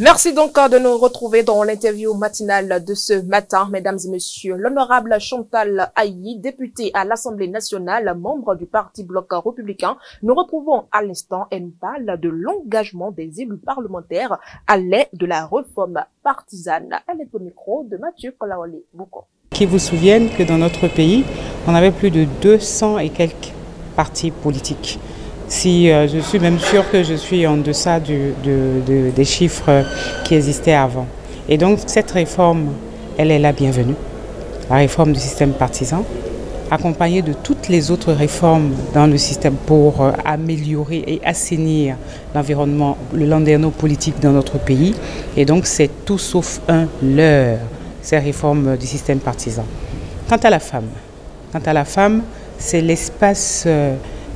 Merci donc de nous retrouver dans l'interview matinale de ce matin, mesdames et messieurs. L'honorable Chantal Ayi, députée à l'Assemblée nationale, membre du Parti Bloc républicain, nous retrouvons à l'instant. Elle nous parle de l'engagement des élus parlementaires à l'aide de la réforme partisane. Elle est au micro de Mathieu Kolaole-Bouko. Qui vous souviennent que dans notre pays, on avait plus de 200 et quelques partis politiques. Je suis même sûre que je suis en deçà des chiffres qui existaient avant. Et donc cette réforme, elle est la bienvenue. La réforme du système partisan, accompagnée de toutes les autres réformes dans le système pour améliorer et assainir l'environnement, le landerneau politique dans notre pays. Et donc c'est tout sauf un leurre, ces réformes du système partisan. Quant à la femme, c'est l'espace...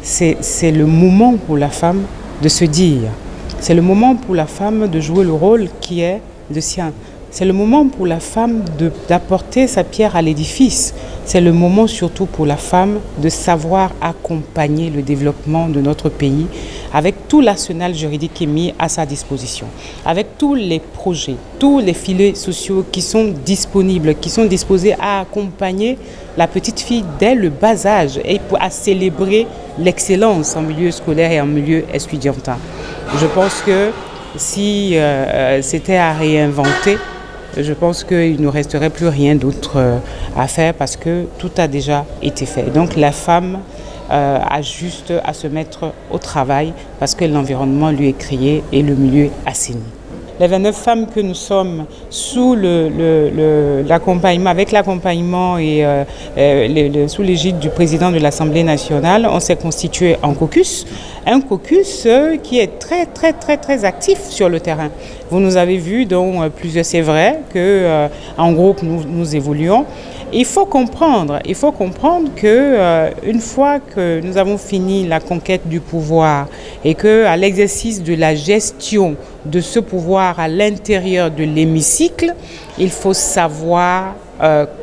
C'est le moment pour la femme de se dire. C'est le moment pour la femme de jouer le rôle qui est le sien. C'est le moment pour la femme d'apporter sa pierre à l'édifice. C'est le moment surtout pour la femme de savoir accompagner le développement de notre pays avec tout l'arsenal juridique qui est mis à sa disposition, avec tous les projets, tous les filets sociaux qui sont disponibles, qui sont disposés à accompagner la petite fille dès le bas âge et à célébrer l'excellence en milieu scolaire et en milieu estudiantin. Je pense que si c'était à réinventer, je pense qu'il ne resterait plus rien d'autre à faire parce que tout a déjà été fait. Donc la femme a juste à se mettre au travail parce que l'environnement lui est créé et le milieu assaini. Les 29 femmes que nous sommes sous l'accompagnement, avec l'accompagnement et sous l'égide du président de l'Assemblée nationale, on s'est constitué en caucus. Un caucus qui est très actif sur le terrain. Vous nous avez vu, donc plusieurs, c'est vrai qu'en groupe nous évoluons. Il faut comprendre que une fois que nous avons fini la conquête du pouvoir et qu'à l'exercice de la gestion de ce pouvoir à l'intérieur de l'hémicycle, il faut savoir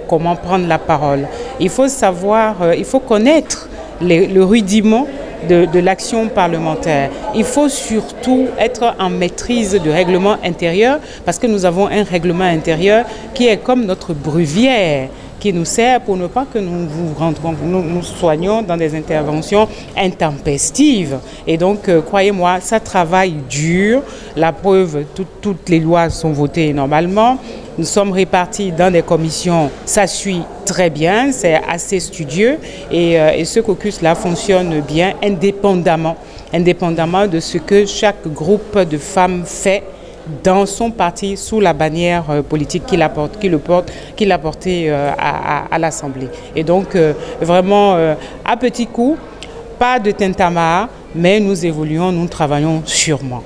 comment prendre la parole. Il faut connaître le rudiment de l'action parlementaire. Il faut surtout être en maîtrise du règlement intérieur parce que nous avons un règlement intérieur qui est comme notre brevière qui nous sert pour ne pas que nous soignions dans des interventions intempestives. Et donc, croyez-moi, ça travaille dur. La preuve, toutes les lois sont votées normalement. Nous sommes répartis dans des commissions, ça suit très bien, c'est assez studieux et ce caucus-là fonctionne bien indépendamment de ce que chaque groupe de femmes fait dans son parti sous la bannière politique qu'il a portée à l'Assemblée. Et donc, vraiment, à petits coups, pas de tintamarre, mais nous évoluons, nous travaillons sûrement.